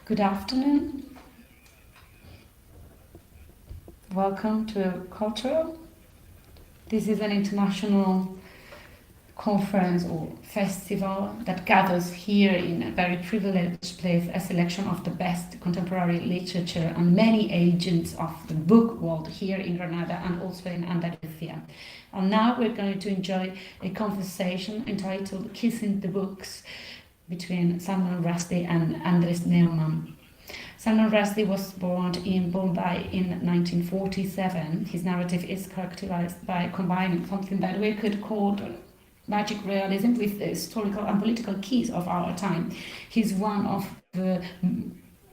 Good afternoon. Welcome to Cultural. This is an international conference or festival that gathers here in a very privileged place a selection of the best contemporary literature and many agents of the book world here in Granada and also in Andalusia. And now we're going to enjoy a conversation entitled Kissing the Books between Salman Rushdie and Andrés Neuman. Salman Rushdie was born in Bombay in 1947. His narrative is characterized by combining something that we could call magic realism with the historical and political keys of our time. He's one of the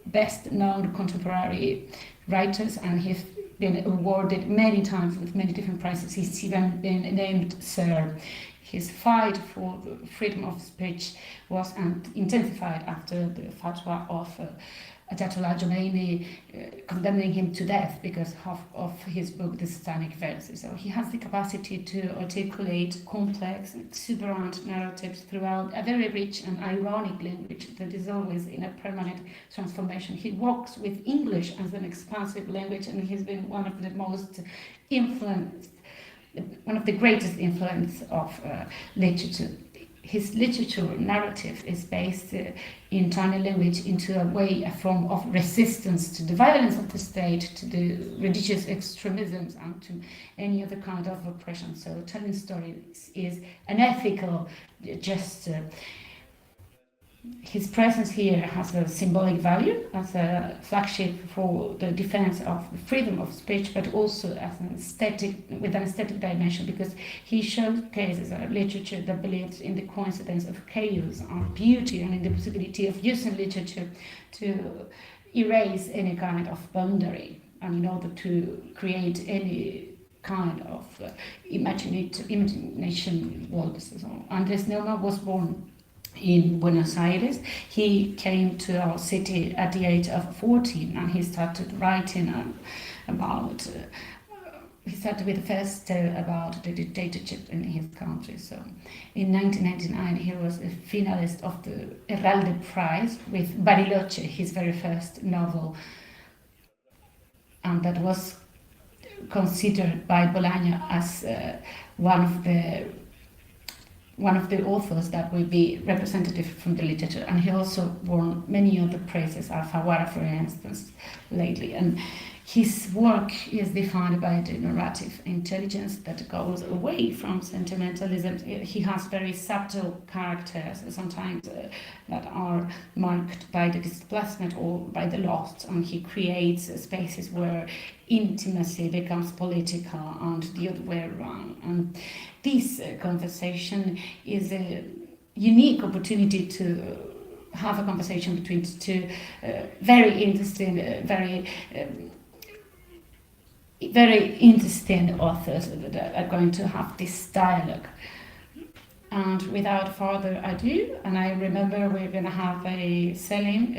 best known contemporary writers, and he's been awarded many times with many different prizes. He's even been named Sir. His fight for freedom of speech was intensified after the fatwa of Ayatollah Khomeini condemning him to death because of his book, The Satanic Verses. So he has the capacity to articulate complex, exuberant narratives throughout a very rich and ironic language that is always in a permanent transformation. He works with English as an expansive language, and he's been one of the greatest influence of literature. His literature narrative is based in turning language into a form of resistance to the violence of the state, to the religious extremisms, and to any other kind of oppression. So telling stories is an ethical gesture. His presence here has a symbolic value as a flagship for the defense of freedom of speech, but also as with an aesthetic dimension, because he showcases a literature that believes in the coincidence of chaos and beauty, and in the possibility of using literature to erase any kind of boundary, and in order to create any kind of imagination worlds. So Andrés Neuman was born in Buenos Aires. He came to our city at the age of 14, and he started writing he started with the first tale about the dictatorship in his country. So in 1999 he was a finalist of the Heralde Prize with Bariloche, his very first novel, and that was considered by Bolaño as one of the authors that will be representative from the literature. And he also won many other prizes, Alfaguara for instance, lately. And his work is defined by the narrative intelligence that goes away from sentimentalism. He has very subtle characters, sometimes that are marked by the displacement or by the loss, and he creates spaces where intimacy becomes political and the other way around. And this conversation is a unique opportunity to have a conversation between two very interesting, very interesting authors that are going to have this dialogue. And without further ado, and I remember we're going to have a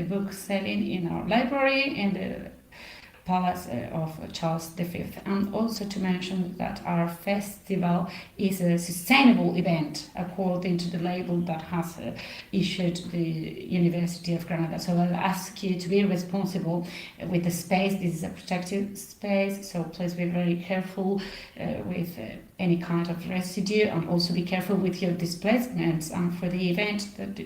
book selling in our library in the Palace of Charles V. And also to mention that our festival is a sustainable event according to the label that has issued the University of Granada. So I'll ask you to be responsible with the space. This is a protected space, so please be very careful with any kind of residue, and also be careful with your displacements. And for the event that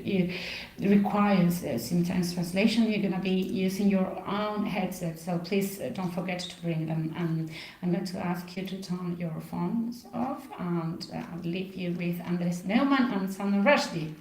requires simultaneous translation, you're going to be using your own headset, so please don't forget to bring them. And I'm going to ask you to turn your phones off, and I'll leave you with Andrés Neuman and Salman Rushdie.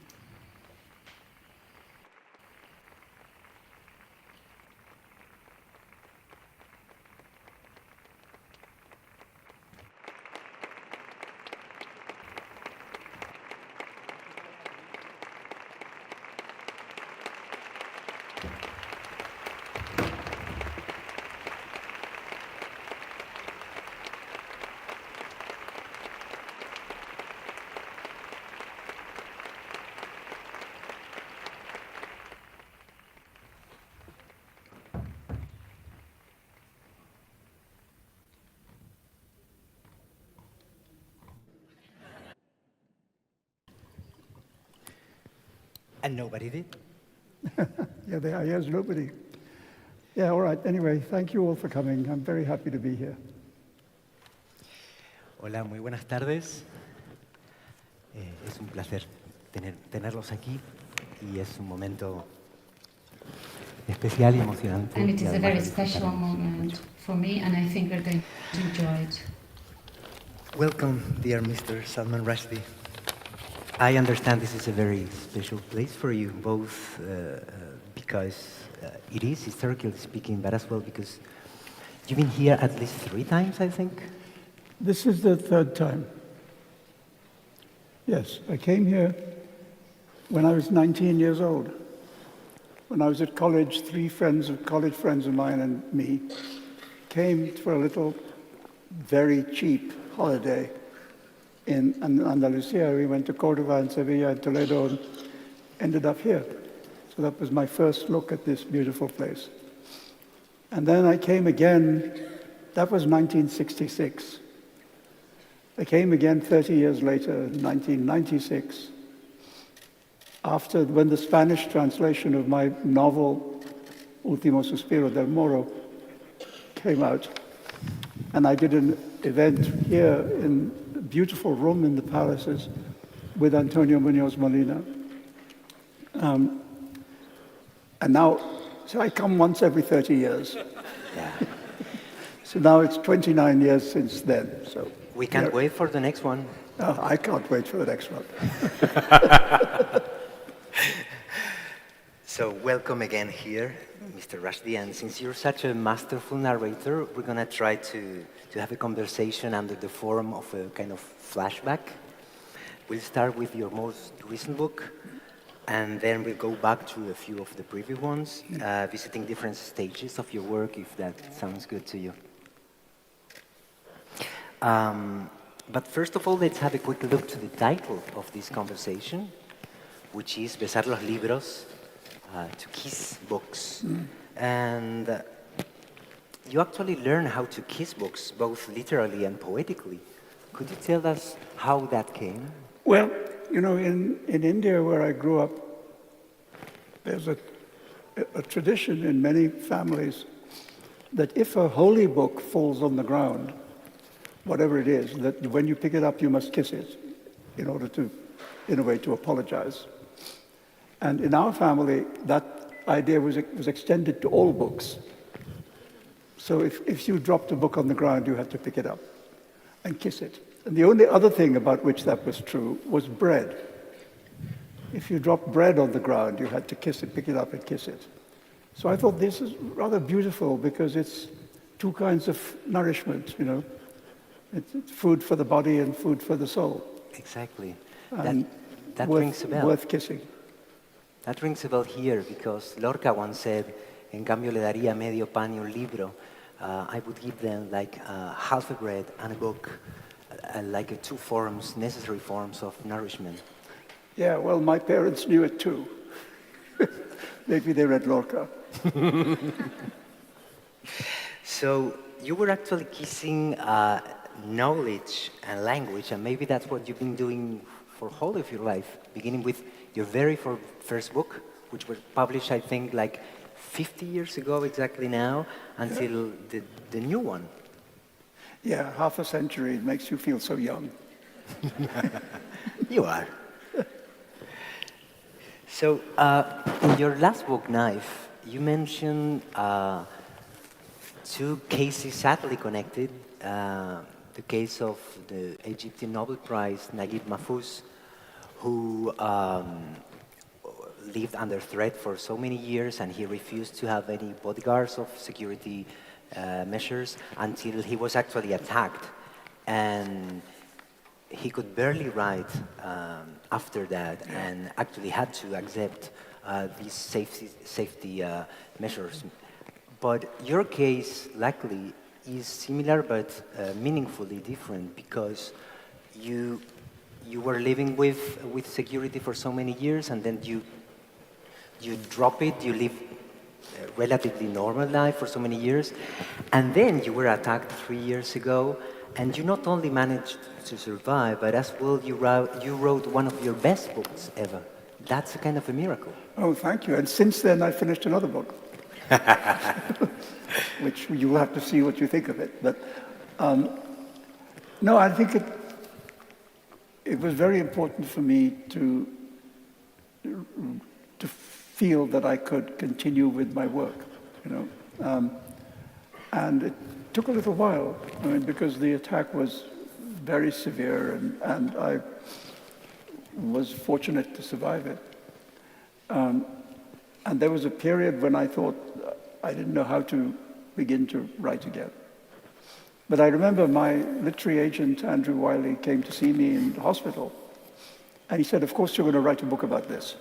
And nobody did. Yeah, there is nobody. Yeah, all right. Anyway, thank you all for coming. I'm very happy to be here. Hola, muy buenas tardes. Es un placer tenerlos aquí y es un momento especial y emocionante. And it is a además very lo special disfrutaremos moment mucho. for me, and I think we're going to enjoy it. Welcome, dear Mr. Salman Rushdie. I understand this is a very special place for you, both because it is, historically speaking, but as well because you've been here at least 3 times, I think. This is the 3rd time. Yes, I came here when I was 19 years old. When I was at college, 3 college friends of mine and me came for a little, very cheap holiday in Andalusia. We went to Córdoba and Sevilla and Toledo and ended up here. So that was my first look at this beautiful place. And then I came again, that was 1966. I came again 30 years later, in 1996, when the Spanish translation of my novel, Último Suspiro del Moro, came out. And I did an event here in a beautiful room in the palaces with Antonio Muñoz Molina. And now, so I come once every 30 years. Yeah. So now it's 29 years since then. So We can't wait for the next one. I can't wait for the next one. So welcome again here, Mr. Rushdie, and since you're such a masterful narrator, we're going to try to have a conversation under the form of a kind of flashback. We'll start with your most recent book, and then we'll go back to a few of the previous ones, visiting different stages of your work, if that sounds good to you. But first of all, let's have a quick look to the title of this conversation, which is Besar los libros, to kiss books. And you actually learn how to kiss books, both literally and poetically. Could you tell us how that came? Well, you know, in India where I grew up, there's a tradition in many families that if a holy book falls on the ground, whatever it is, that when you pick it up, you must kiss it in order to, in a way, to apologize. And in our family, that idea was extended to all books. So if you dropped a book on the ground, you had to pick it up and kiss it. And the only other thing about which that was true was bread. If you dropped bread on the ground, you had to kiss it, pick it up and kiss it. So I thought this is rather beautiful because it's 2 kinds of nourishment, you know. It's food for the body and food for the soul. Exactly. And That rings a bell. Worth kissing. That rings a bell here because Lorca once said, en cambio le daría medio pan y un libro. I would give them like half a bread and a book, like 2 forms, necessary forms of nourishment. Yeah, well, my parents knew it too. Maybe they read Lorca. So you were actually kissing knowledge and language, and maybe that's what you've been doing for whole of your life, beginning with your very first book, which was published, I think, like 50 years ago exactly now, until the new one. Yeah, half a century. It makes you feel so young. You are. So, in your last book, Knife, you mentioned 2 cases sadly connected. The case of the Egyptian Nobel Prize, Naguib Mahfouz, who lived under threat for so many years, and he refused to have any bodyguards of security measures until he was actually attacked. And he could barely write after that, and actually had to accept these safety measures. But your case, luckily, is similar but meaningfully different because you were living with security for so many years, and then you drop it, you live a relatively normal life for so many years, and then you were attacked 3 years ago, and you not only managed to survive, but as well you wrote one of your best books ever, That's a kind of a miracle. Oh, thank you. And since then, I finished another book, which you will have to see what you think of it. But no, I think it was very important for me to feel that I could continue with my work, you know. And it took a little while, I mean, because the attack was very severe, and I was fortunate to survive it. And there was a period when I thought I didn't know how to begin to write again. But I remember my literary agent, Andrew Wiley, came to see me in the hospital, and he said, "Of course you're going to write a book about this."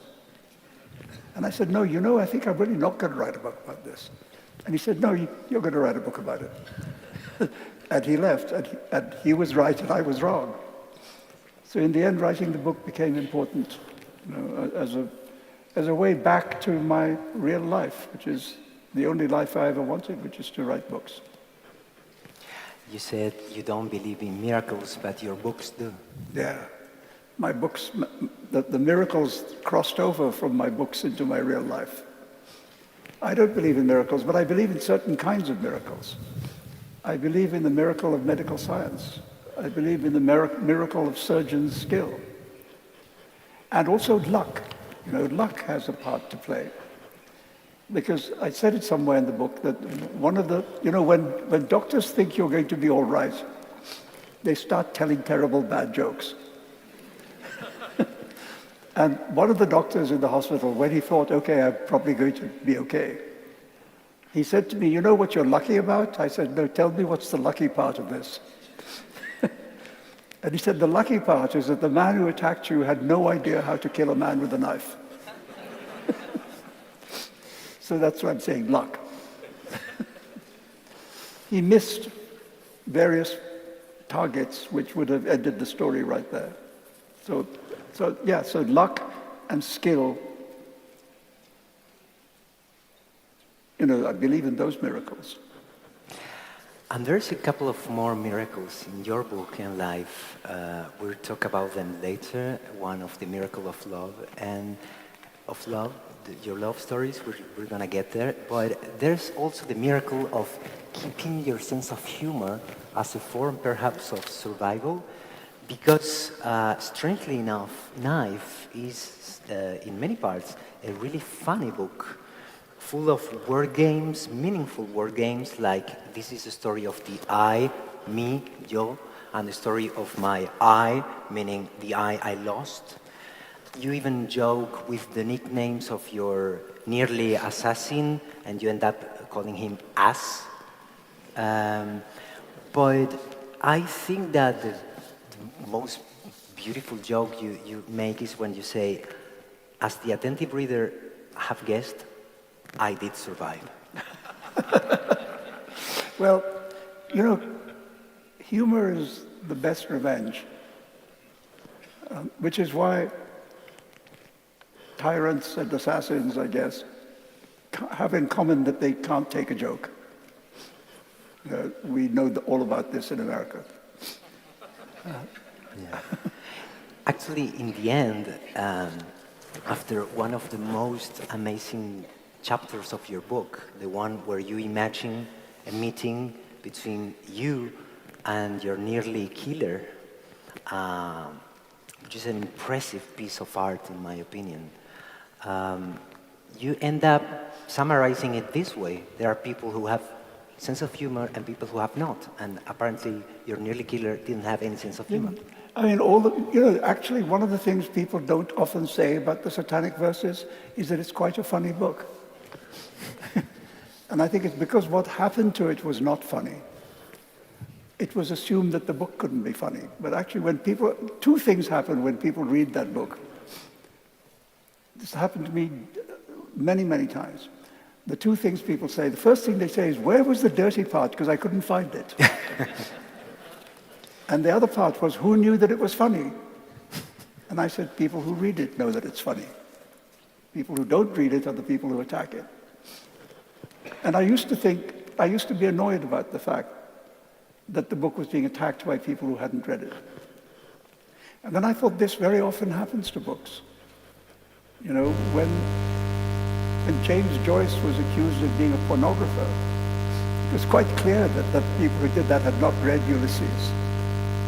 And I said, "No, you know, I think I'm really not going to write a book about this." And he said, "No, you're going to write a book about it." And he left, and he was right and I was wrong. So in the end, writing the book became important, you know, as a way back to my real life, which is the only life I ever wanted, which is to write books. You said you don't believe in miracles, but your books do. Yeah. My books, the miracles crossed over from my books into my real life. I don't believe in miracles, but I believe in certain kinds of miracles. I believe in the miracle of medical science. I believe in the miracle of surgeon's skill. And also luck. You know, luck has a part to play. Because I said it somewhere in the book that one of the, you know, when doctors think you're going to be all right, they start telling terrible bad jokes. And one of the doctors in the hospital, when he thought, okay, I'm probably going to be okay, he said to me, "You know what you're lucky about?" I said, "No, tell me what's the lucky part of this." And he said, "The lucky part is that the man who attacked you had no idea how to kill a man with a knife." So that's why I'm saying luck. He missed various targets which would have ended the story right there. So luck and skill, you know, I believe in those miracles. And there's a couple of more miracles in your book and life. We'll talk about them later. One of the miracle of love your love stories, we're gonna get there. But there's also the miracle of keeping your sense of humor as a form perhaps of survival. Because, strangely enough, Knife is, in many parts, a really funny book, full of word games, meaningful word games, like this is a story of the I, me, yo, and the story of my I, meaning the I lost. You even joke with the nicknames of your nearly assassin, and you end up calling him Ass. But I think that the most beautiful joke you make is when you say, as the attentive reader have guessed, I did survive. Well, you know, humor is the best revenge, which is why tyrants and assassins, I guess, have in common that they can't take a joke. We know all about this in America. Yeah. Actually, in the end, after one of the most amazing chapters of your book, the one where you imagine a meeting between you and your nearly killer, which is an impressive piece of art, in my opinion, you end up summarizing it this way. There are people who have sense of humor and people who have not, and apparently your nearly killer didn't have any sense of humor. I mean, actually one of the things people don't often say about the Satanic Verses is that it's quite a funny book. And I think it's because what happened to it was not funny. It was assumed that the book couldn't be funny. But actually two things happen when people read that book. This happened to me many, many times. The two things people say, the first thing they say is, "Where was the dirty part? Because I couldn't find it." And the other part was, "Who knew that it was funny?" And I said, people who read it know that it's funny. People who don't read it are the people who attack it. And I used to be annoyed about the fact that the book was being attacked by people who hadn't read it. And then I thought this very often happens to books. You know, when James Joyce was accused of being a pornographer, it was quite clear that people who did that had not read Ulysses,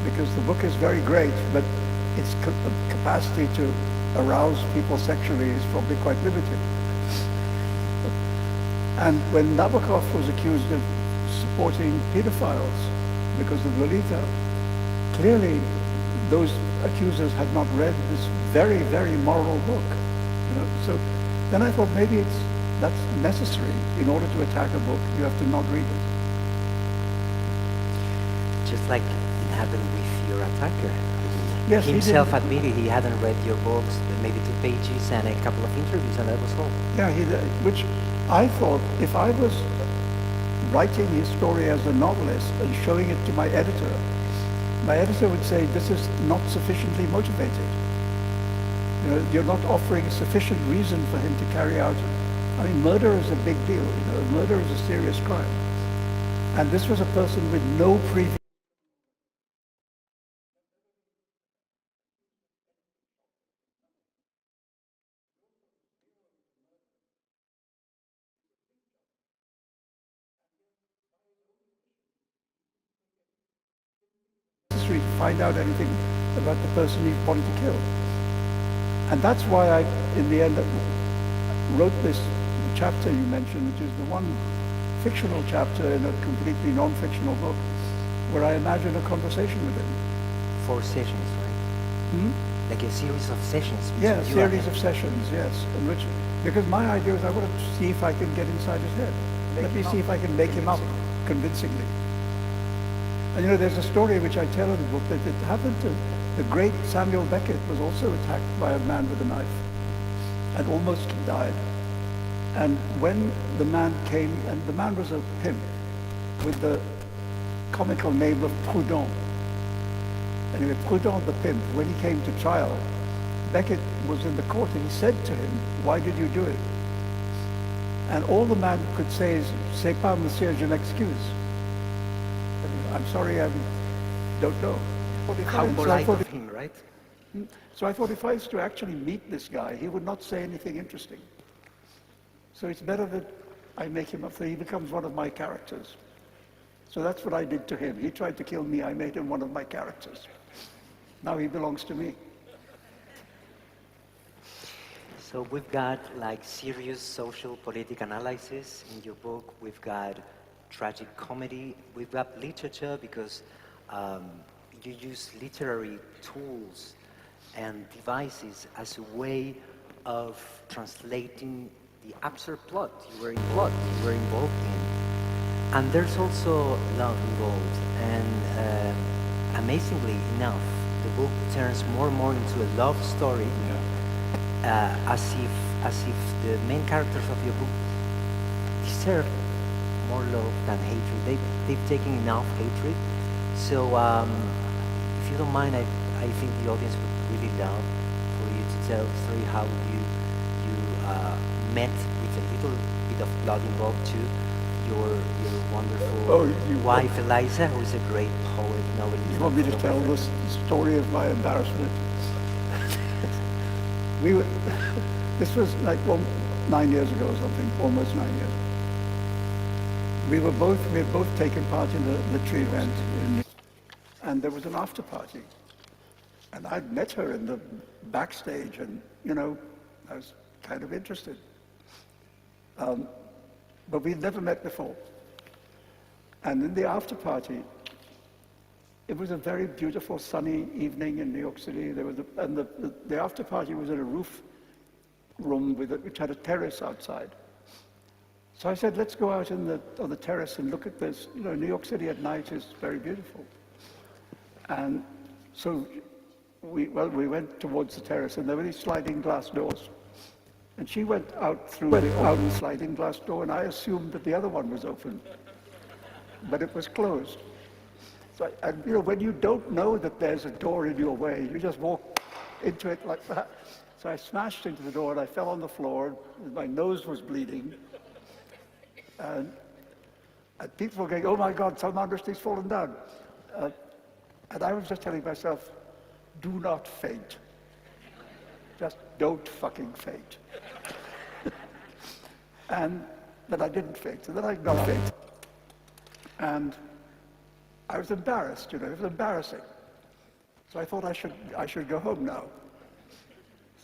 because the book is very great, but its capacity to arouse people sexually is probably quite limited. And when Nabokov was accused of supporting pedophiles because of Lolita, clearly those accusers had not read this very, very moral book. You know? So then I thought maybe that's necessary. In order to attack a book, you have to not read it. Just like it happened with your attacker. Yes, he himself admitted he hadn't read your books, maybe 2 pages and a couple of interviews, and that was all. Yeah, which I thought if I was writing his story as a novelist and showing it to my editor would say, this is not sufficiently motivated. You know, you're not offering a sufficient reason for him to carry out. I mean, murder is a big deal. You know, murder is a serious crime. And this was a person with no previous to find out anything about the person he wanted to kill. And that's why I, in the end, wrote this chapter you mentioned, which is the one fictional chapter in a completely non-fictional book, where I imagine a conversation with him. 4 sessions, right? Like a series of sessions. Yeah, a series of sessions, yes. Because my idea is I want to see if I can get inside his head. Let me see if I can make him up convincingly. And you know, there's a story which I tell in the book that it happened to the great Samuel Beckett was also attacked by a man with a knife and almost died. And when the man came, and the man was a pimp with the comical name of Proudhon. Anyway, Proudhon the pimp, when he came to trial, Beckett was in the court and he said to him, why did you do it? And all the man could say is, c'est pas monsieur, je m'excuse. I'm sorry, I don't know. How polite of him, right? So I thought if I was to actually meet this guy, he would not say anything interesting. So it's better that I make him up so he becomes one of my characters. So that's what I did to him. He tried to kill me, I made him one of my characters. Now he belongs to me. So we've got like serious social political analysis in your book. We've got tragic comedy. We've got literature because you use literary tools and devices as a way of translating the absurd plot you were involved in. And there's also love involved. And amazingly enough, the book turns more and more into a love story, as if the main characters of your book deserve more love than hatred. They've taken enough hatred. So if you don't mind, I think the audience would really love for you to tell the story how you met with a little bit of blood involved too. Your wonderful wife Eliza, who is a great poet, novelist. You want me to tell the story of my embarrassment? This was like 9 years ago or something, almost 9 years. We had both taken part in a literary event, and there was an after party. And I'd met her in the backstage, and you know, I was kind of interested. But we'd never met before. And in the after party, it was a very beautiful sunny evening in New York City. The after party was in a roof room which had a terrace outside. So I said, let's go out on the terrace and look at this. You know, New York City at night is very beautiful. And so we went towards the terrace, and there were these sliding glass doors. And she went out through the open sliding glass door, and I assumed that the other one was open. But it was closed. So, and you know, when you don't know that there's a door in your way, you just walk into it like that. So I smashed into the door, and I fell on the floor, and my nose was bleeding. And people were going, oh my God, Salman Rushdie's fallen down. And I was just telling myself, do not faint. Just don't fucking faint. But I didn't faint, and then I got up. And I was embarrassed, it was embarrassing. So I thought I should go home now.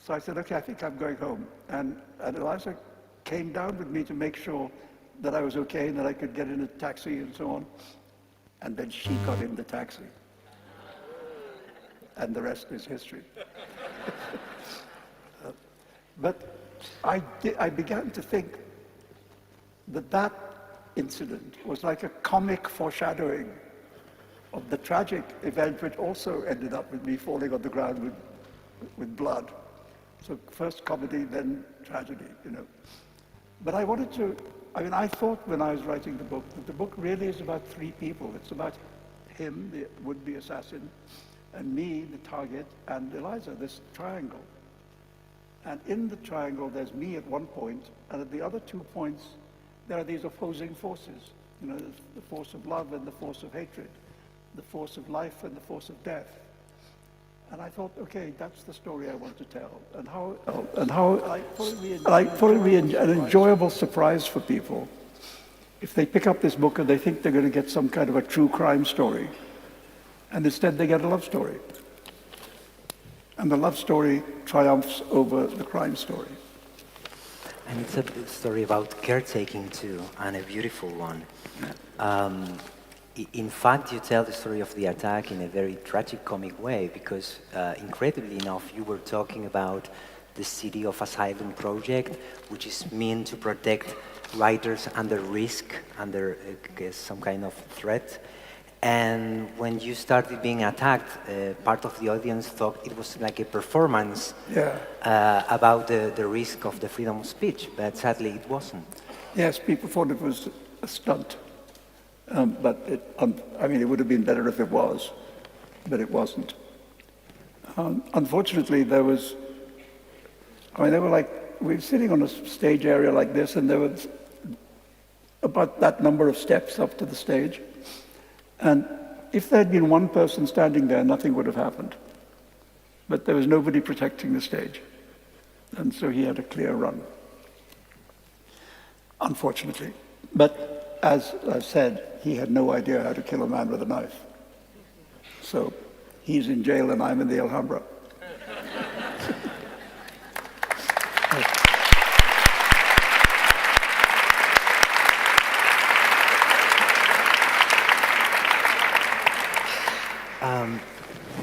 So I said, okay, I think I'm going home. And Eliza came down with me to make sure that I was okay and that I could get in a taxi and so on. And then she got in the taxi. And the rest is history. But I began to think that incident was like a comic foreshadowing of the tragic event which also ended up with me falling on the ground with blood. So first comedy, then tragedy, But I thought when I was writing the book, that the book really is about three people. It's about him, the would-be assassin, and me, the target, and Eliza, this triangle. And in the triangle, there's me at one point, and at the other 2 points, there are these opposing forces. The force of love and the force of hatred, the force of life and the force of death. And I thought, okay, that's the story I want to tell. And how I thought it would be an enjoyable surprise for people if they pick up this book and they think they're going to get some kind of a true crime story, and instead they get a love story. And the love story triumphs over the crime story. And it's a story about caretaking too, and a beautiful one. In fact, you tell the story of the attack in a very tragic, comic way, because incredibly enough, you were talking about the City of Asylum project, which is meant to protect writers under risk, under some kind of threat. And when you started being attacked, part of the audience thought it was like a performance about the risk of the freedom of speech, but sadly it wasn't. Yes, people thought it was a stunt. But it would have been better if it was, but it wasn't. Unfortunately, we were sitting on a stage area like this, and there was about that number of steps up to the stage. And if there had been one person standing there, nothing would have happened. But there was nobody protecting the stage. And so he had a clear run, unfortunately. But as I've said, he had no idea how to kill a man with a knife. So he's in jail and I'm in the Alhambra.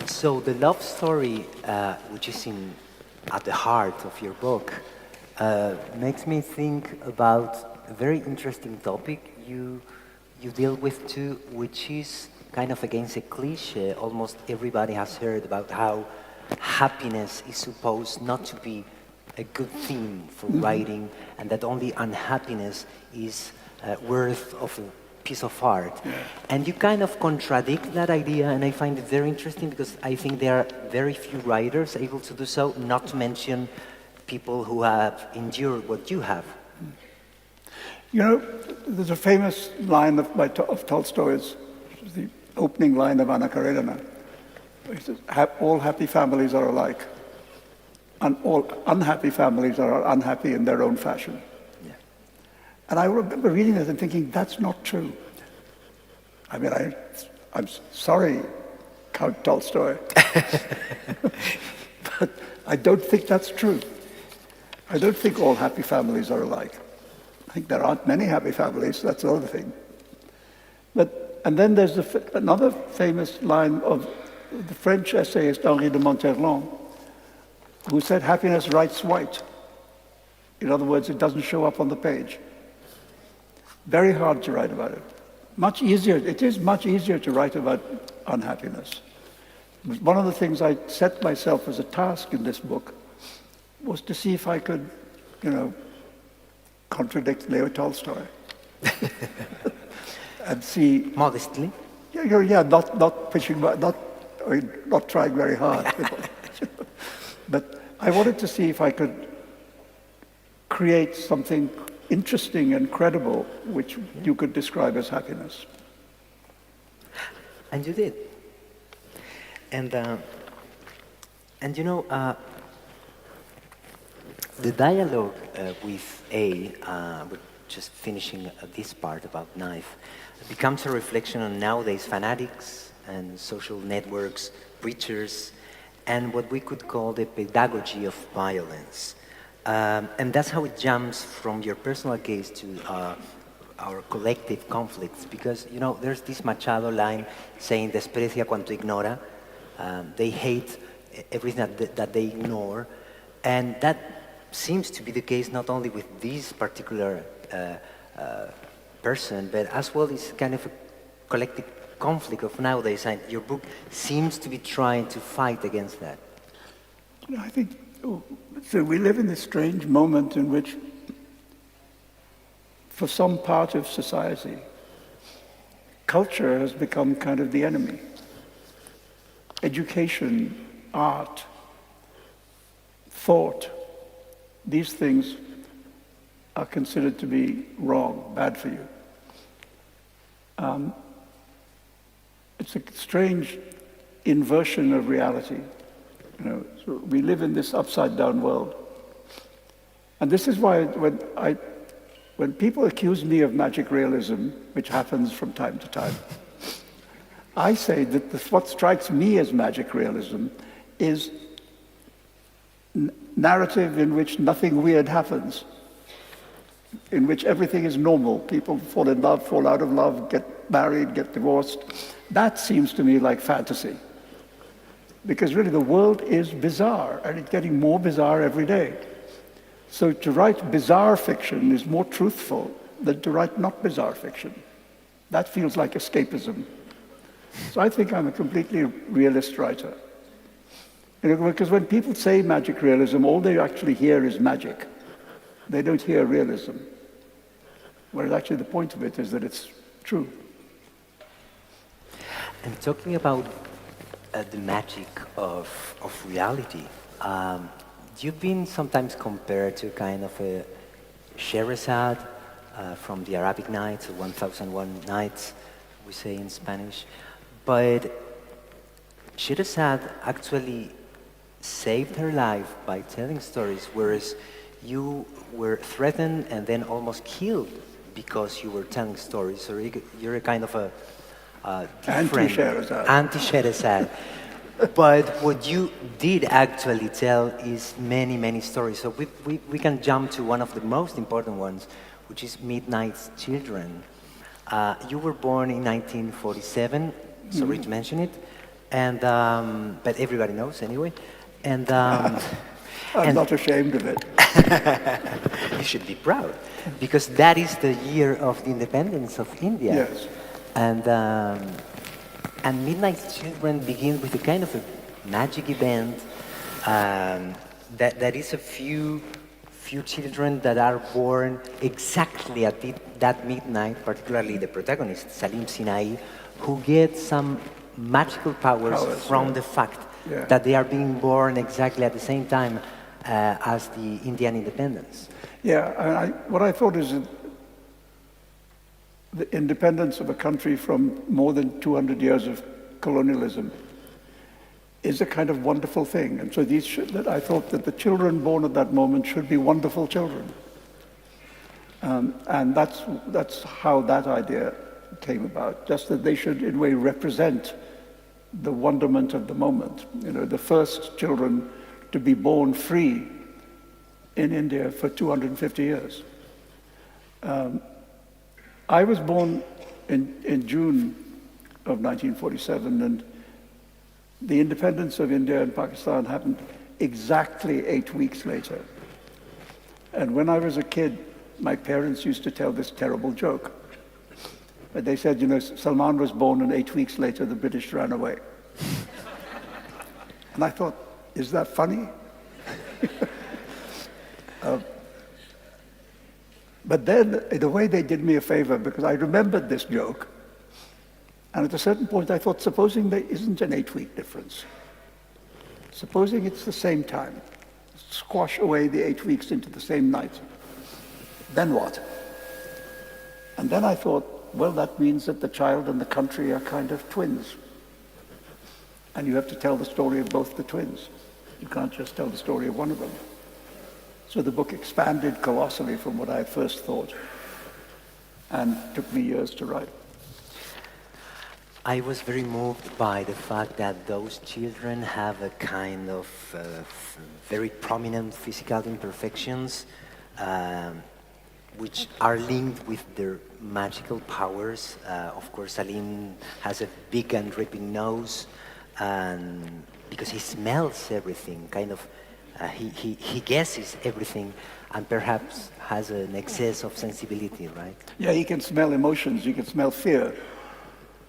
So the love story, which is at the heart of your book, makes me think about a very interesting topic you deal with too, which is kind of against a cliche. Almost everybody has heard about how happiness is supposed not to be a good theme for writing, and that only unhappiness is worth of a piece of art. Yeah. And you kind of contradict that idea, and I find it very interesting because I think there are very few writers able to do so, not to people who have endured what you have. There's a famous line of Tolstoy's, which is the opening line of Anna Karenina. He says, all happy families are alike, and all unhappy families are unhappy in their own fashion. Yeah. And I remember reading this and thinking, that's not true. I'm sorry, Count Tolstoy, but I don't think that's true. I don't think all happy families are alike. I think there aren't many happy families, that's another thing. And then there's another famous line of the French essayist Henri de Monterland, who said happiness writes white. In other words, it doesn't show up on the page. Very hard to write about it. It is much easier to write about unhappiness. One of the things I set myself as a task in this book was to see if I could, contradict Leo Tolstoy. And see... Modestly? Yeah, not pushing, not trying very hard. But I wanted to see if I could create something interesting and credible, which you could describe as happiness. And you did. And the dialogue with A, we're just finishing this part about knife, becomes a reflection on nowadays fanatics and social networks, preachers, and what we could call the pedagogy of violence. And that's how it jumps from your personal case to our collective conflicts, because, you know, there's this Machado line saying, desprecia cuanto ignora. They hate everything that they ignore, and that seems to be the case not only with this particular person, but as well as kind of a collective conflict of nowadays, and your book seems to be trying to fight against that. You know, I think so we live in this strange moment in which, for some part of society, culture has become kind of the enemy. Education, art, thought, these things are considered to be wrong, bad for you. It's a strange inversion of reality. You know, so we live in this upside-down world. And this is why when people accuse me of magic realism, which happens from time to time, I say that what strikes me as magic realism is narrative in which nothing weird happens, in which everything is normal. People fall in love, fall out of love, get married, get divorced. That seems to me like fantasy. Because really the world is bizarre, and it's getting more bizarre every day. So to write bizarre fiction is more truthful than to write not bizarre fiction. That feels like escapism. So I think I'm a completely realist writer. You know, because when people say magic realism, all they actually hear is magic. They don't hear realism. Whereas actually the point of it is that it's true. And talking about the magic of reality, you've been sometimes compared to kind of a Sherazade from the Arabic Nights, or 1001 Nights, we say in Spanish. But Sherazade actually saved her life by telling stories, whereas you were threatened and then almost killed because you were telling stories. So you're a kind of a anti-Sherazade. Anti-Sherazade. But what you did actually tell is many, many stories. So we can jump to one of the most important ones, which is Midnight's Children. You were born in 1947, sorry to mention it, and but everybody knows anyway. And I'm not ashamed of it. You should be proud, because that is the year of the independence of India. Yes. And Midnight's Children begins with a kind of a magic event that is a few children that are born exactly at that midnight, particularly the protagonist, Salim Sinai, who get some magical powers from the fact that they are being born exactly at the same time as the Indian independence. Yeah, what I thought is that the independence of a country from more than 200 years of colonialism is a kind of wonderful thing. And so I thought that the children born at that moment should be wonderful children. And that's how that idea came about, just that they should, in a way, represent the wonderment of the moment. You know, the first children to be born free in India for 250 years. I was born in June of 1947, and the independence of India and Pakistan happened exactly 8 weeks later. And when I was a kid, my parents used to tell this terrible joke. But they said, you know, Salman was born, and 8 weeks later the British ran away. And I thought, is that funny? But then, in a way, they did me a favor, because I remembered this joke. And at a certain point, I thought, supposing there isn't an 8-week difference. Supposing it's the same time. Squash away the 8 weeks into the same night. Then what? And then I thought, well, that means that the child and the country are kind of twins. And you have to tell the story of both the twins. You can't just tell the story of one of them. So the book expanded colossally from what I had first thought, and took me years to write. I was very moved by the fact that those children have a kind of very prominent physical imperfections, which are linked with their magical powers. Of course, Salim has a big and dripping nose, and because he smells everything, kind of, he guesses everything, and perhaps has an excess of sensibility, right? Yeah, he can smell emotions, he can smell fear,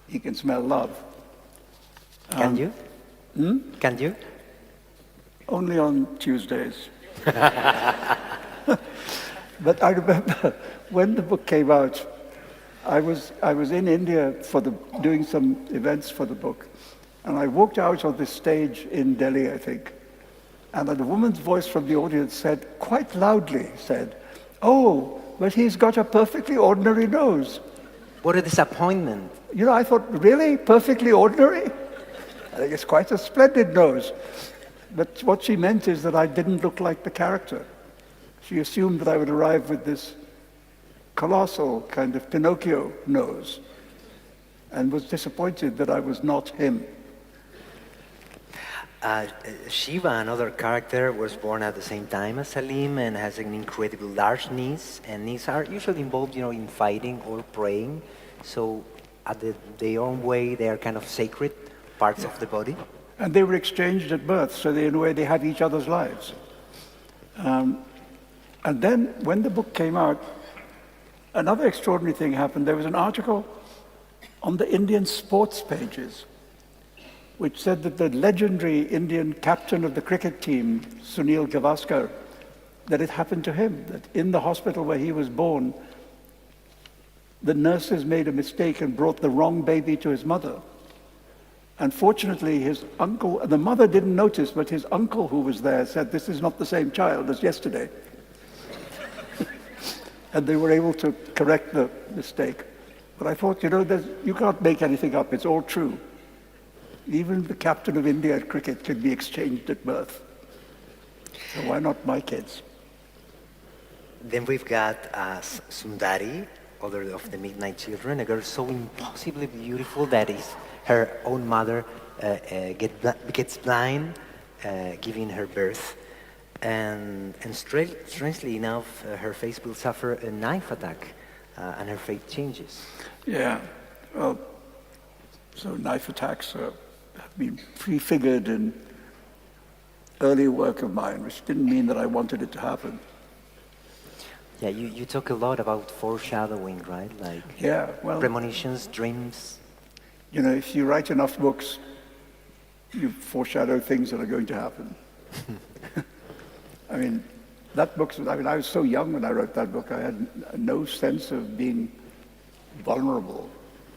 he can smell love. Can you? Can you? Only on Tuesdays. But I remember when the book came out, I was in India doing some events for the book, and I walked out on this stage in Delhi, I think, and a woman's voice from the audience said, quite loudly, said, "Oh, but he's got a perfectly ordinary nose." What a disappointment. You know, I thought, really? Perfectly ordinary? I think it's quite a splendid nose. But what she meant is that I didn't look like the character. She assumed that I would arrive with this colossal kind of Pinocchio nose, and was disappointed that I was not him. Shiva, another character, was born at the same time as Salim and has an incredibly large knees, and knees are usually involved, in fighting or praying. So, their own way, they are kind of sacred parts of the body. And they were exchanged at birth, so in a way they had each other's lives. And then, when the book came out, another extraordinary thing happened. There was an article on the Indian sports pages which said that the legendary Indian captain of the cricket team, Sunil Gavaskar, that it happened to him, that in the hospital where he was born, the nurses made a mistake and brought the wrong baby to his mother. And fortunately, his uncle, the mother didn't notice, but his uncle who was there said, "This is not the same child as yesterday." And they were able to correct the mistake. But I thought, you can't make anything up, it's all true. Even the captain of India at cricket can be exchanged at birth. So why not my kids? Then we've got Sundari, other of the Midnight Children, a girl so impossibly beautiful that her own mother gets blind, giving her birth. And strangely enough, her face will suffer a knife attack, and her fate changes. Yeah, well, so knife attacks have been prefigured in early work of mine, which didn't mean that I wanted it to happen. Yeah, you talk a lot about foreshadowing, right? Like premonitions, dreams. If you write enough books, you foreshadow things that are going to happen. I mean, I was so young when I wrote that book, I had no sense of being vulnerable,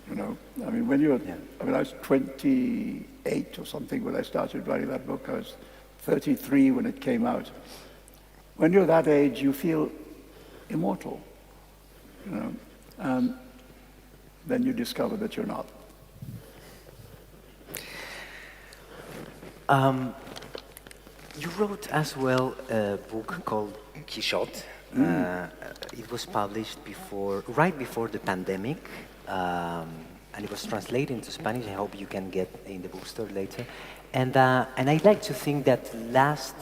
I mean, I was 28 or something when I started writing that book. I was 33 when it came out. When you're that age, you feel immortal, and then you discover that you're not. You wrote as well a book called Quixote. It was published right before the pandemic, and it was translated into Spanish. I hope you can get in the bookstore later. And I'd like to think that last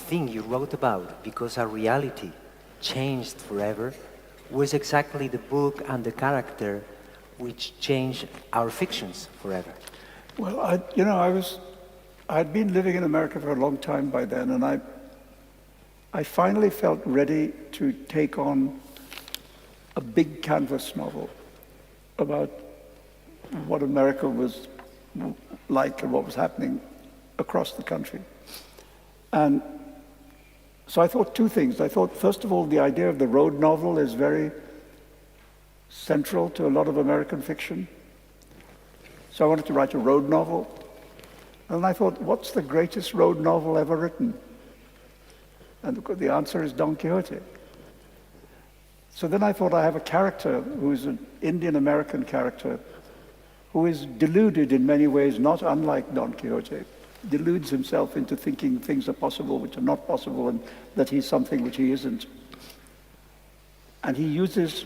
thing you wrote about, because our reality changed forever, was exactly the book and the character which changed our fictions forever. Well, I'd been living in America for a long time by then, and I finally felt ready to take on a big canvas novel about what America was like and what was happening across the country. And so I thought two things. I thought, first of all, the idea of the road novel is very central to a lot of American fiction. So I wanted to write a road novel. And I thought, what's the greatest road novel ever written? And the answer is Don Quixote. So then I thought, I have a character who is an Indian-American character who is deluded in many ways, not unlike Don Quixote. deludes himself into thinking things are possible which are not possible, and that he's something which he isn't. And he uses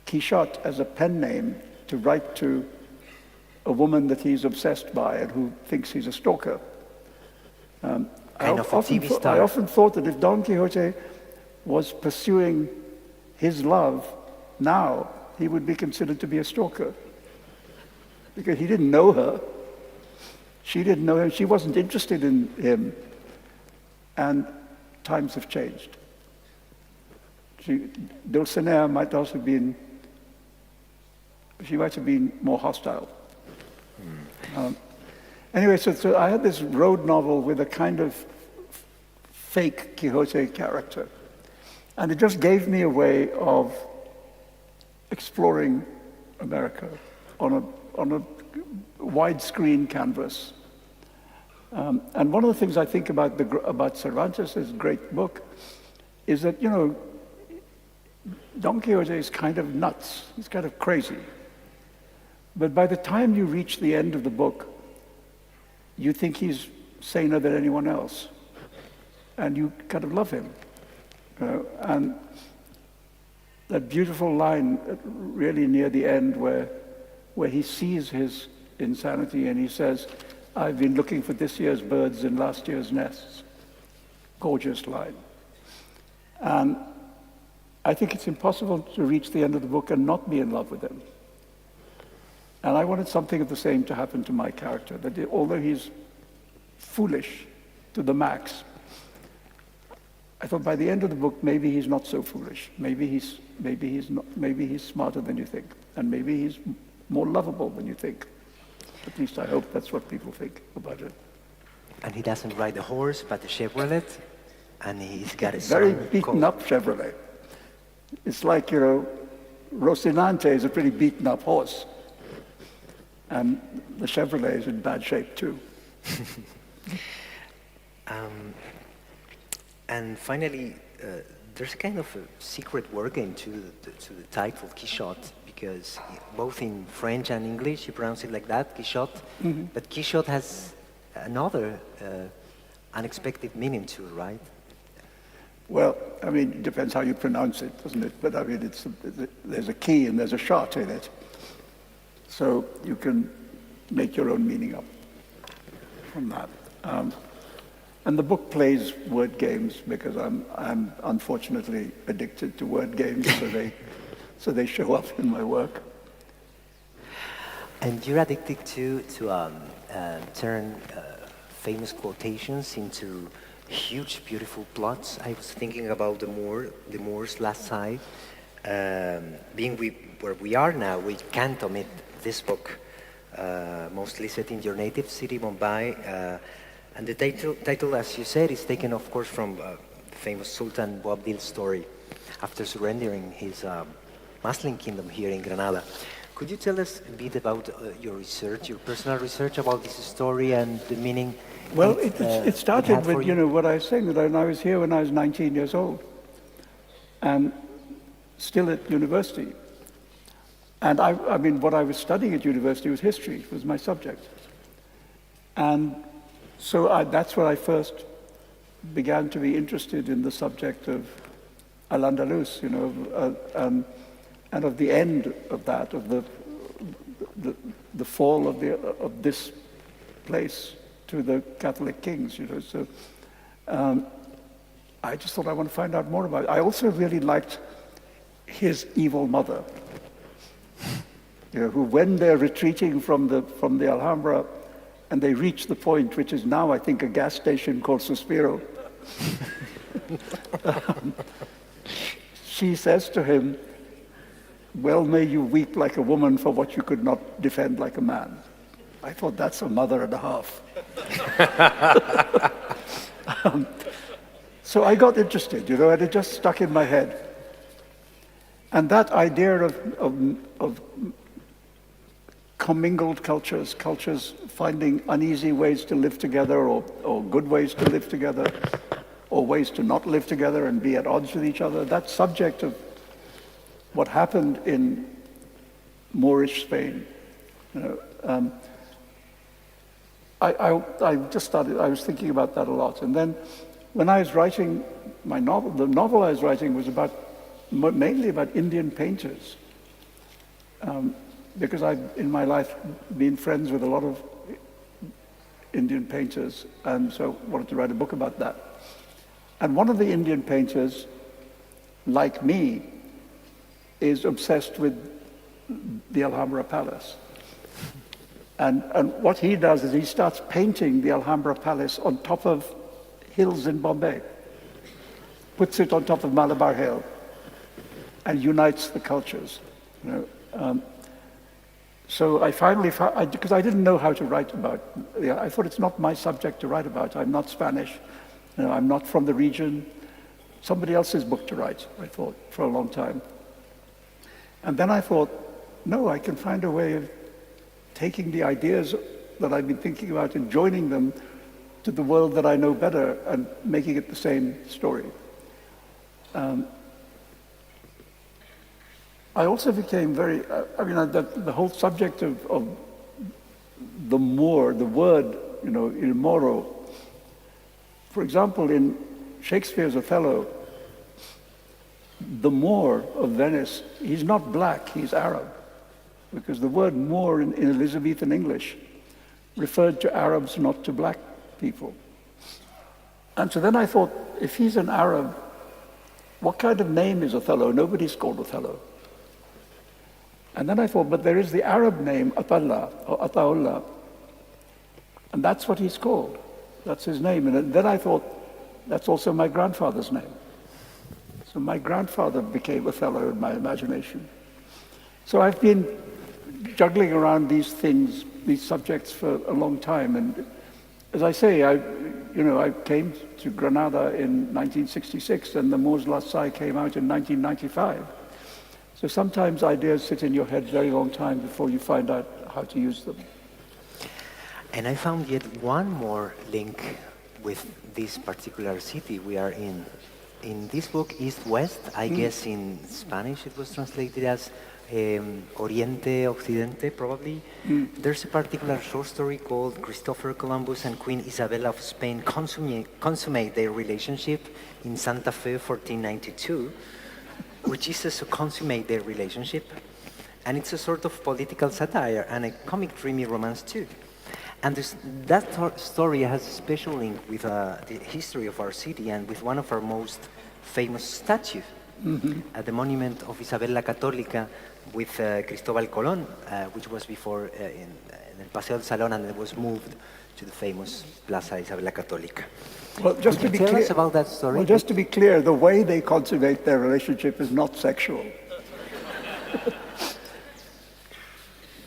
Quichotte as a pen name to write to a woman that he's obsessed by and who thinks he's a stalker. I often thought that if Don Quixote was pursuing his love now, he would be considered to be a stalker. Because he didn't know her. She didn't know him. She wasn't interested in him. And times have changed. Dulcinea might also have been, she might have been more hostile. Anyway, so I had this road novel with a kind of fake Quixote character. And it just gave me a way of exploring America on a widescreen canvas. And one of the things I think about Cervantes' great book is that, Don Quixote is kind of nuts. He's kind of crazy. But by the time you reach the end of the book, you think he's saner than anyone else. And you kind of love him. And that beautiful line really near the end where he sees his insanity and he says, "I've been looking for this year's birds in last year's nests." Gorgeous line. And I think it's impossible to reach the end of the book and not be in love with him. And I wanted something of the same to happen to my character, that although he's foolish to the max, I thought by the end of the book, maybe he's not so foolish. Maybe he's smarter than you think. And maybe he's more lovable than you think. At least I hope that's what people think about it. And he doesn't ride a horse, but a Chevrolet. And he's got a very beaten up Chevrolet. It's like, Rocinante is a pretty beaten up horse. And the Chevrolet is in bad shape too. And finally, there's a kind of a secret working to the title Quixote, because both in French and English you pronounce it like that, Quixote. Mm-hmm. But Quixote has another unexpected meaning too, right? Well, it depends how you pronounce it, doesn't it? But there's a key and there's a shot in it. So you can make your own meaning up from that. And the book plays word games because I'm unfortunately addicted to word games, so they show up in my work. And you're addicted to turn famous quotations into huge, beautiful plots. I was thinking about the Moors last time. Being where we are now, we can't omit this book, mostly set in your native city, Mumbai. And the title, as you said, is taken, of course, from the famous Sultan Boabdil's story after surrendering his Muslim kingdom here in Granada. Could you tell us a bit about your research, your personal research about this story and the meaning? Well, it started with, what I was saying, that I was here when I was 19 years old and still at university. And what I was studying at university was history, was my subject. And so that's where I first began to be interested in the subject of Al-Andalus, and of the end of that, of the fall of this place to the Catholic kings, So I just thought I want to find out more about it. I also really liked his evil mother, who, when they're retreating from the Alhambra, and they reach the point, which is now, I think, a gas station called Suspiro. She says to him, "Well, may you weep like a woman for what you could not defend like a man." I thought, that's a mother and a half. So I got interested, and it just stuck in my head. And that idea of commingled cultures finding uneasy ways to live together, or good ways to live together, or ways to not live together and be at odds with each other, that subject of what happened in Moorish Spain, I just started, I was thinking about that a lot. And then when I was writing my novel, the novel I was writing was about, mainly about Indian painters. Because I've, in my life, been friends with a lot of Indian painters, and so wanted to write a book about that. And one of the Indian painters, like me, is obsessed with the Alhambra Palace. And what he does is he starts painting the Alhambra Palace on top of hills in Bombay, puts it on top of Malabar Hill, and unites the cultures. You know? So I finally found, because I didn't know how to write about, I thought it's not my subject to write about. I'm not Spanish, you know, I'm not from the region. Somebody else's book to write, I thought, for a long time. And then I thought, no, I can find a way of taking the ideas that I've been thinking about and joining them to the world that I know better and making it the same story. I also became very, the whole subject of the Moor, the word, you know, il Moro. For example, in Shakespeare's Othello, the Moor of Venice, he's not black, he's Arab. Because the word Moor in Elizabethan English referred to Arabs, not to black people. And so then I thought, if he's an Arab, what kind of name is Othello? Nobody's called Othello. And then I thought, but there is the Arab name, Atallah, or Ataullah. And that's what he's called. That's his name. And then I thought, that's also my grandfather's name. So my grandfather became Othello in my imagination. So I've been juggling around these things, these subjects for a long time. And as I say, I came to Granada in 1966 and the Moors Lasai came out in 1995. So sometimes ideas sit in your head a very long time before you find out how to use them. And I found yet one more link with this particular city we are in. In this book, East-West, I guess in Spanish it was translated as Oriente, Occidente, probably. There's a particular short story called Christopher Columbus and Queen Isabella of Spain consummate their relationship in Santa Fe, 1492, which is to consummate their relationship. And it's a sort of political satire and a comic dreamy romance too. And that story has a special link with the history of our city and with one of our most famous statues, at the monument of Isabel la Católica with Cristóbal Colón, which was before in el Paseo del Salón, and it was moved to the famous Plaza Isabel la Católica. Well, just Could to you be tell clear, us about that story? Well, just to be clear, the way they consummate their relationship is not sexual.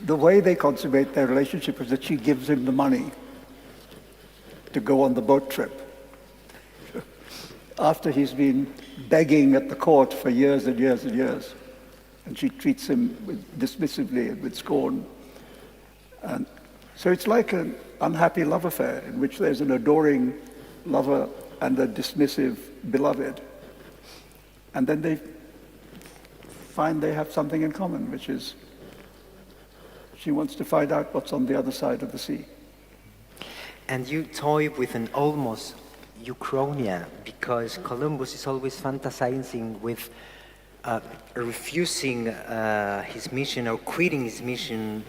The way they consummate their relationship is that she gives him the money to go on the boat trip. After he's been begging at the court for years and years and years, and she treats him dismissively and with scorn. And so it's like an unhappy love affair in which there's an adoring lover and a dismissive beloved. And then they find they have something in common, which is she wants to find out what's on the other side of the sea. And you toy with an almost Uchronia, because Columbus is always fantasizing with refusing his mission or quitting his mission,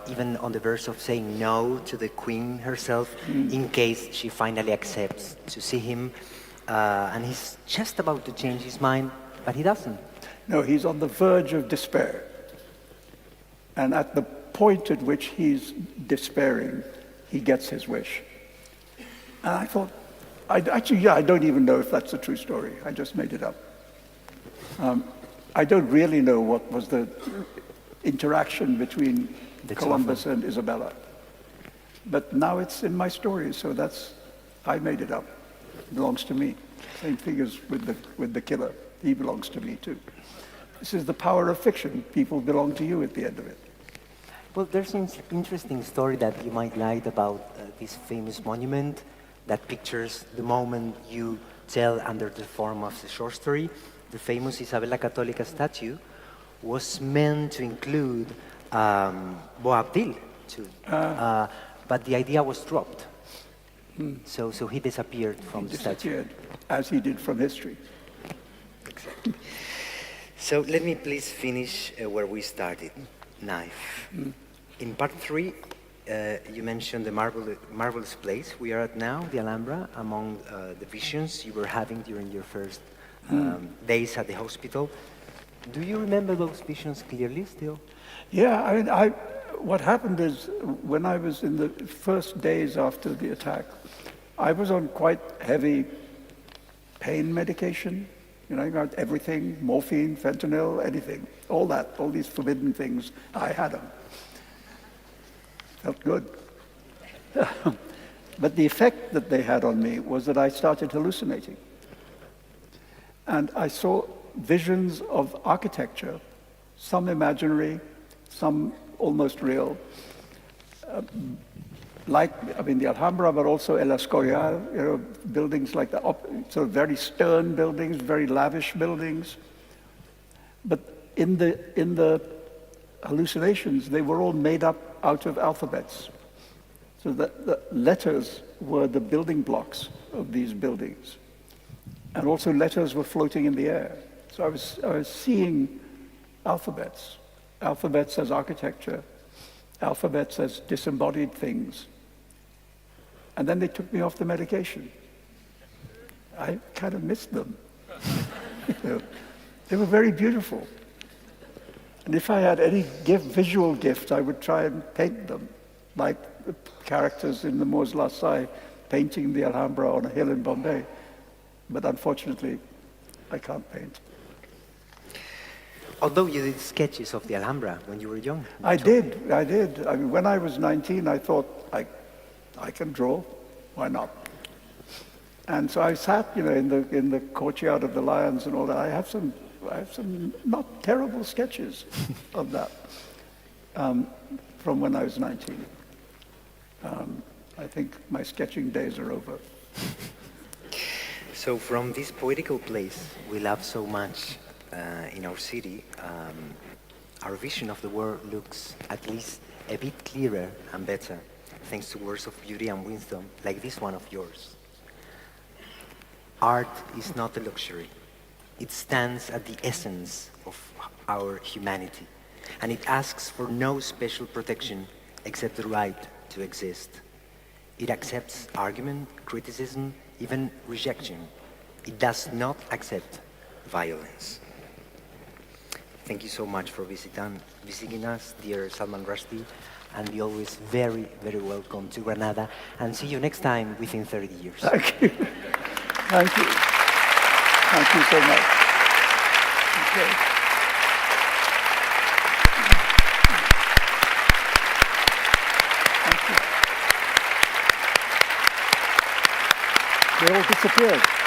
even on the verge of saying no to the queen herself, in case she finally accepts to see him. And he's just about to change his mind, but he doesn't. No, he's on the verge of despair. And at the point at which he's despairing, he gets his wish. And I thought, I don't even know if that's a true story. I just made it up. I don't really know what was the interaction between Columbus and Isabella. But now it's in my story, so I made it up. It belongs to me. Same thing as with the killer. He belongs to me too. This is the power of fiction. People belong to you at the end of it. Well, there's an interesting story that you might like about this famous monument that pictures the moment you tell under the form of the short story. The famous Isabel la Católica statue was meant to include Boabdil too. but the idea was dropped. So he disappeared from the statue. Disappeared, as he did from history. So let me please finish where we started, knife. In part 3, you mentioned the marvelous place we are at now, the Alhambra, among the visions you were having during your first days at the hospital. Do you remember those visions clearly still? Yeah, I mean, what happened is when I was in the first days after the attack, I was on quite heavy pain medication. You know, I got everything, morphine, fentanyl, anything, all that, all these forbidden things, I had them. Felt good. But the effect that they had on me was that I started hallucinating. And I saw visions of architecture, some imaginary, some almost real, the Alhambra, but also El Escorial, you know, buildings like that, sort of very stern buildings, very lavish buildings. But in the hallucinations, they were all made up out of alphabets. So the letters were the building blocks of these buildings. And also letters were floating in the air. So I was seeing alphabets as architecture, alphabets as disembodied things. And then they took me off the medication. I kind of missed them. You know, they were very beautiful. And if I had any visual gift, I would try and paint them, like the characters in the Mos Lasai painting the Alhambra on a hill in Bombay. But unfortunately, I can't paint. Although you did sketches of the Alhambra when you were young. I did. I mean, when I was 19, I thought, I can draw, why not? And so I sat, you know, in the courtyard of the Lions and all that. I have some not terrible sketches of that from when I was 19. I think my sketching days are over. So from this poetical place we love so much in our city, our vision of the world looks at least a bit clearer and better, thanks to words of beauty and wisdom like this one of yours. Art is not a luxury. It stands at the essence of our humanity, and it asks for no special protection except the right to exist. It accepts argument, criticism, even rejection. It does not accept violence. Thank you so much for visiting us, dear Salman Rushdie, and be always very, very welcome to Granada, and see you next time within 30 years. Thank you. Thank you. Thank you so much. Okay. Thank you. They all disappeared.